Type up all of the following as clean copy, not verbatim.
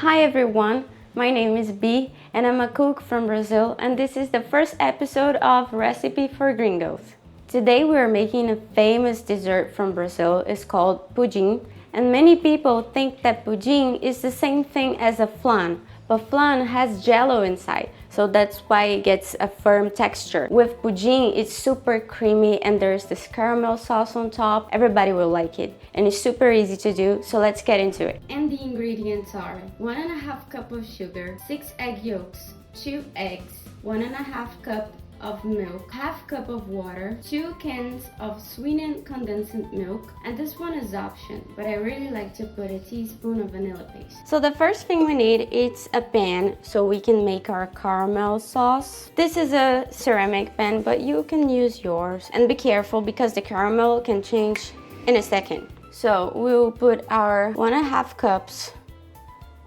Hi everyone, my name is B and I'm a cook from Brazil, and this is the first episode of Recipe for Gringos. Today we are making a famous dessert from Brazil. It's called pudim, and many people think that pudim is the same thing as a flan, but flan has jello inside, so that's why it gets a firm texture. With pudim, it's super creamy and there's this caramel sauce on top. Everybody will like it, and it's super easy to do, so let's get into it. And the ingredients are 1.5 cup of sugar, 6 egg yolks, 2 eggs, 1.5 cup of milk, half cup of water, 2 cans of sweetened condensed milk, and this one is option, but I really like to put a teaspoon of vanilla paste. So the first thing we need is a pan so we can make our caramel sauce. This is a ceramic pan, but you can use yours, and be careful because the caramel can change in a second. So we'll put our 1.5 cups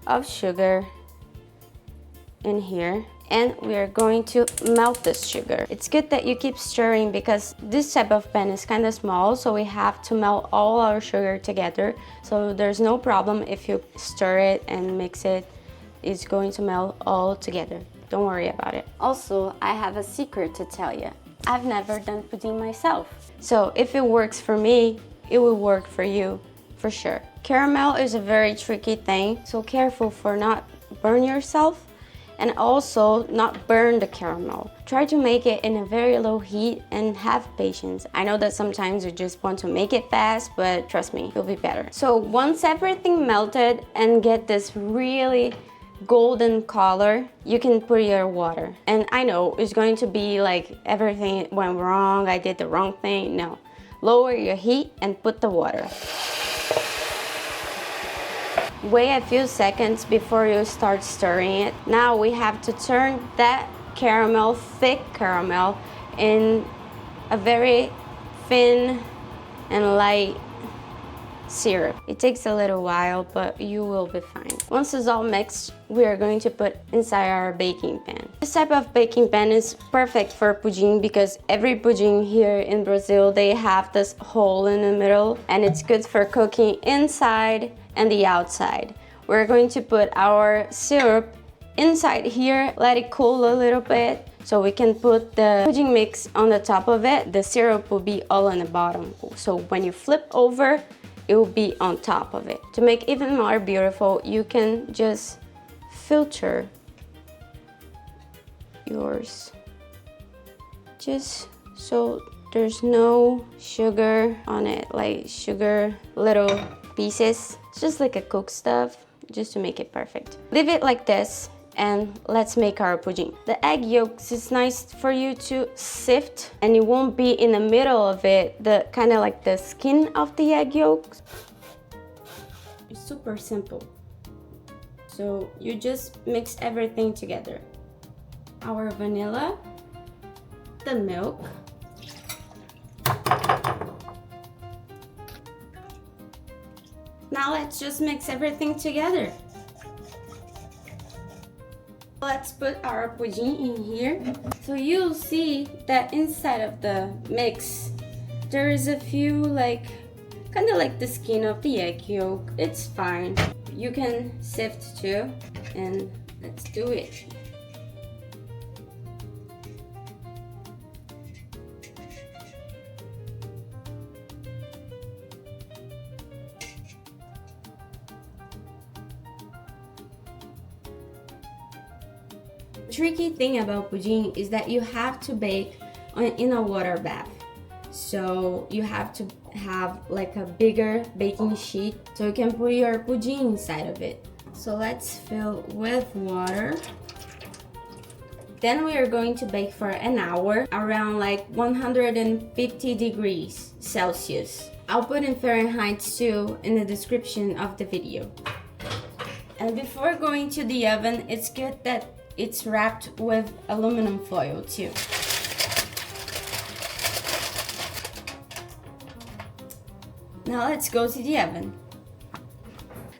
of sugar in here, and we are going to melt this sugar. It's good that you keep stirring because this type of pan is kind of small, so we have to melt all our sugar together. So there's no problem if you stir it and mix it. It's going to melt all together. Don't worry about it. Also, I have a secret to tell you. I've never done pudding myself. So if it works for me, it will work for you for sure. Caramel is a very tricky thing, so careful for not burn yourself, and also not burn the caramel. Try to make it in a very low heat and have patience. I know that sometimes you just want to make it fast, but trust me, it'll be better. So once everything melted and get this really golden color, you can put your water. And I know it's going to be like everything went wrong, I did the wrong thing. No, lower your heat and put the water. Wait a few seconds before you start stirring it. Now we have to turn that caramel, thick caramel, in a very thin and light syrup. It takes a little while, but you will be fine. Once it's all mixed, we are going to put inside our baking pan. This type of baking pan is perfect for pudim because every pudim here in Brazil, they have this hole in the middle, and it's good for cooking inside and the outside. We're going to put our syrup inside here, let it cool a little bit so we can put the pudding mix on the top of it. The syrup will be all on the bottom, so when you flip over, it will be on top of it. To make even more beautiful, you can just filter yours just so there's no sugar on it, like sugar little pieces. It's just like a cook stuff, just to make it perfect. Leave it like this and let's make our pudding. The egg yolks is nice for you to sift, and it won't be in the middle of it, the kind of like the skin of the egg yolks. It's super simple. So you just mix everything together. Our vanilla, the milk, now let's just mix everything together. Let's put our pudding in here. So you'll see that inside of the mix, there is a few kind of like the skin of the egg yolk. It's fine. You can sift too, and let's do it. The tricky thing about pudding is that you have to bake in a water bath. So you have to have like a bigger baking sheet so you can put your pudding inside of it. So let's fill with water. Then we are going to bake for an hour around like 150 degrees Celsius. I'll put in Fahrenheit too in the description of the video. And before going to the oven, it's good that it's wrapped with aluminum foil too. Now let's go to the oven.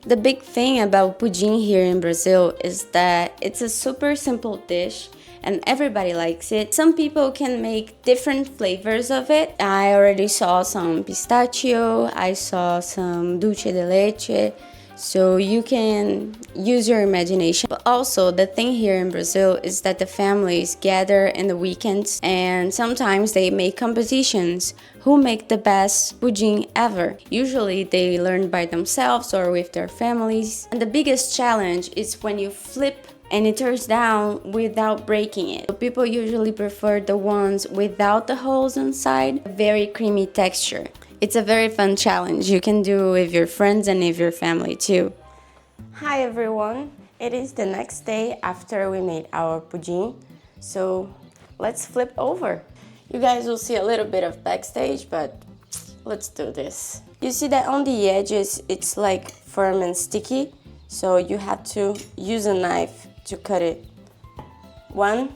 The big thing about pudim here in Brazil is that it's a super simple dish and everybody likes it. Some people can make different flavors of it. I already saw some pistachio, I saw some dulce de leche. So you can use your imagination. But also the thing here in Brazil is that the families gather in the weekends and sometimes they make competitions who make the best pudim ever. Usually they learn by themselves or with their families. And the biggest challenge is when you flip and it turns down without breaking it. So people usually prefer the ones without the holes inside, very creamy texture. It's a very fun challenge you can do with your friends and with your family too. Hi everyone, it is the next day after we made our pudim, so let's flip over. You guys will see a little bit of backstage, but let's do this. You see that on the edges it's like firm and sticky, so you have to use a knife to cut it. 1,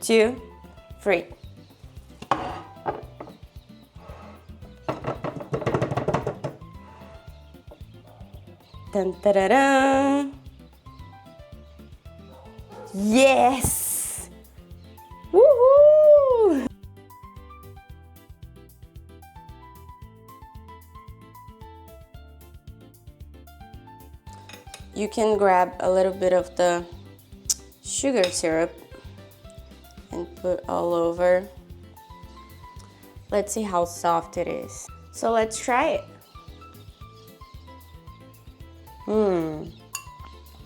2, 3. Dun, da, da, da. Yes! Woohoo! You can grab a little bit of the sugar syrup and put all over. Let's see how soft it is. So let's try it.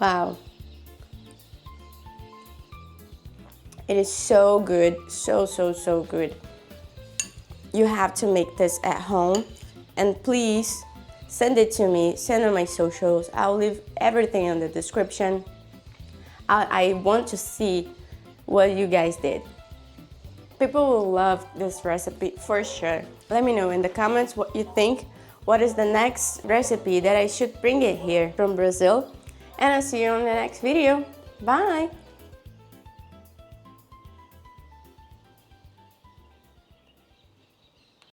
Wow. It is so good, so good. You have to make this at home, and please send it to me, send on my socials. I'll leave everything in the description. I want to see what you guys did. People will love this recipe for sure. Let me know in the comments what you think. What is the next recipe that I should bring it here from Brazil? And I'll see you on the next video. Bye!